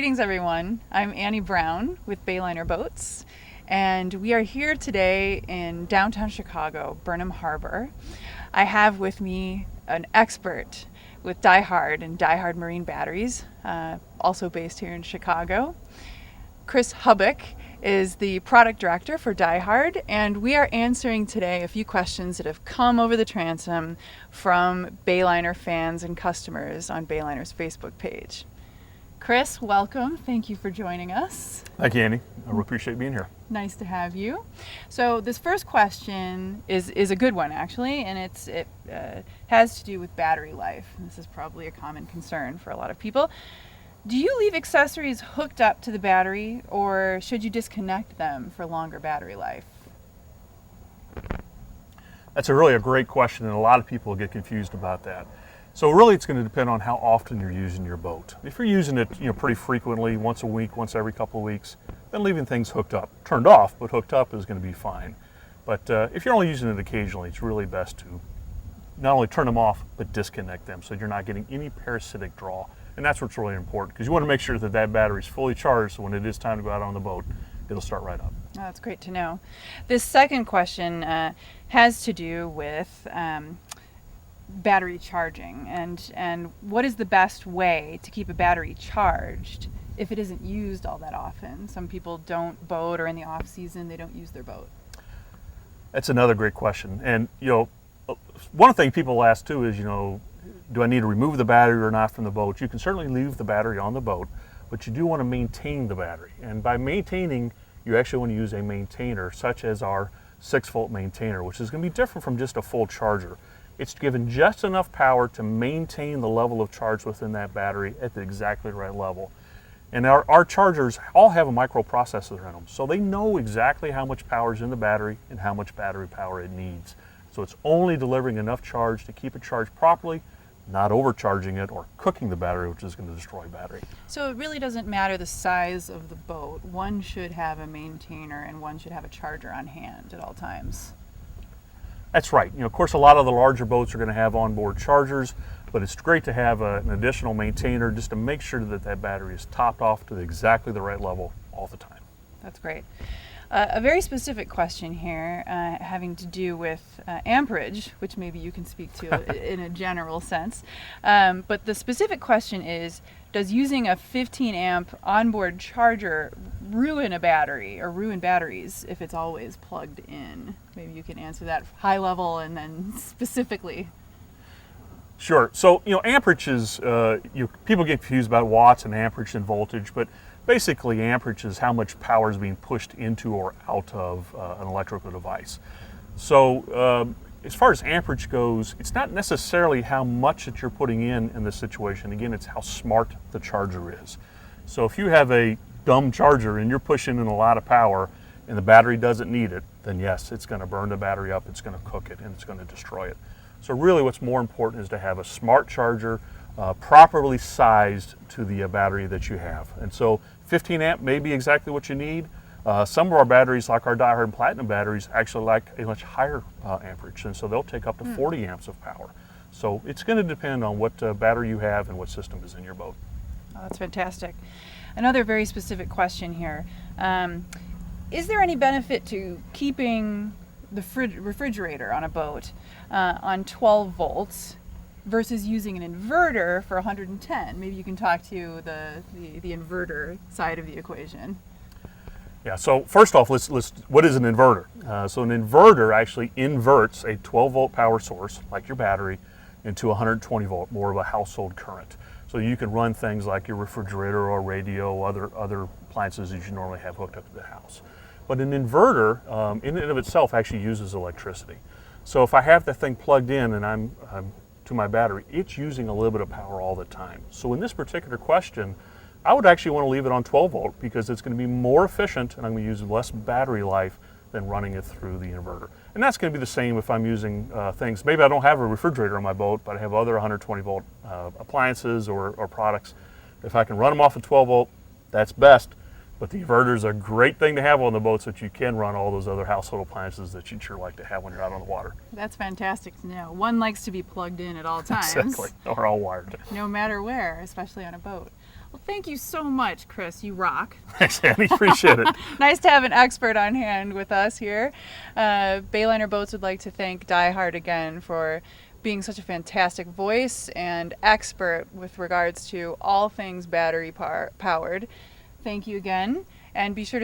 Greetings everyone, I'm Annie Brown with Bayliner Boats, and we are here today in downtown Chicago, Burnham Harbor. I have with me an expert with DieHard and DieHard Marine Batteries, also based here in Chicago. Chris Hubbock is the product director for DieHard, and we are answering today a few questions that have come over the transom from Bayliner fans and customers on Bayliner's Facebook page. Chris, welcome. Thank you for joining us. Thank you, Andy. I really appreciate being here. Nice to have you. So this first question is a good one, actually, and it has to do with battery life. This is probably a common concern for a lot of people. Do you leave accessories hooked up to the battery, or should you disconnect them for longer battery life? That's really a great question, and a lot of people get confused about that. So really it's going to depend on how often you're using your boat. If you're using it pretty frequently, once a week, once every couple of weeks, then leaving things hooked up. Turned off, but hooked up is going to be fine. But if you're only using it occasionally, it's really best to not only turn them off, but disconnect them so you're not getting any parasitic draw. And that's what's really important, because you want to make sure that that battery is fully charged, so when it is time to go out on the boat, it'll start right up. Oh, that's great to know. This second question has to do with battery charging, and what is the best way to keep a battery charged if it isn't used all that often? Some people don't boat, or in the off season they don't use their boat. That's another great question. And one thing people ask too is, do I need to remove the battery or not from the boat? You can certainly leave the battery on the boat, but you do want to maintain the battery. And by maintaining, you actually want to use a maintainer, such as our 6-volt maintainer, which is going to be different from just a full charger. It's given just enough power to maintain the level of charge within that battery at the exactly right level. And our chargers all have a microprocessor in them, so they know exactly how much power is in the battery and how much battery power it needs. So it's only delivering enough charge to keep it charged properly, not overcharging it or cooking the battery, which is going to destroy battery. So it really doesn't matter the size of the boat. One should have a maintainer and one should have a charger on hand at all times. That's right. Of course, a lot of the larger boats are going to have onboard chargers, but it's great to have an additional maintainer just to make sure that that battery is topped off to exactly the right level all the time. That's great. A very specific question here having to do with amperage, which maybe you can speak to in a general sense. But the specific question is, does using a 15 amp onboard charger ruin a battery or ruin batteries if it's always plugged in? Maybe you can answer that high level and then specifically. Sure. So, amperage is, people get confused about watts and amperage and voltage, but basically amperage is how much power is being pushed into or out of an electrical device. So as far as amperage goes, it's not necessarily how much that you're putting in this situation. Again, it's how smart the charger is. So if you have a dumb charger and you're pushing in a lot of power and the battery doesn't need it, then yes, it's going to burn the battery up, it's going to cook it, and it's going to destroy it. So really what's more important is to have a smart charger properly sized to the battery that you have. And so 15 amp may be exactly what you need. Some of our batteries, like our DieHard Platinum batteries, actually like a much higher amperage, and so they'll take up to 40 amps of power. So it's going to depend on what battery you have and what system is in your boat. Oh, that's fantastic. Another very specific question here. Is there any benefit to keeping the refrigerator on a boat on 12 volts versus using an inverter for 110? Maybe you can talk to the inverter side of the equation. Yeah, so first off, let's what is an inverter? So an inverter actually inverts a 12 volt power source, like your battery, into 120 volt, more of a household current. So you can run things like your refrigerator or radio, other appliances that you normally have hooked up to the house. But an inverter, in and of itself, actually uses electricity. So if I have the thing plugged in and I'm to my battery, it's using a little bit of power all the time. So in this particular question, I would actually want to leave it on 12 volt because it's going to be more efficient and I'm going to use less battery life than running it through the inverter. And that's going to be the same if I'm using things. Maybe I don't have a refrigerator on my boat, but I have other 120 volt appliances or products. If I can run them off of 12 volt, that's best. But the inverter is a great thing to have on the boat so that you can run all those other household appliances that you'd sure like to have when you're out on the water. That's fantastic to know. One likes to be plugged in at all times. Exactly. Or all wired. No matter where, especially on a boat. Well, thank you so much, Chris. You rock. Thanks, Annie. Appreciate it. Nice to have an expert on hand with us here. Bayliner Boats would like to thank DieHard again for being such a fantastic voice and expert with regards to all things battery powered. Thank you again, and be sure to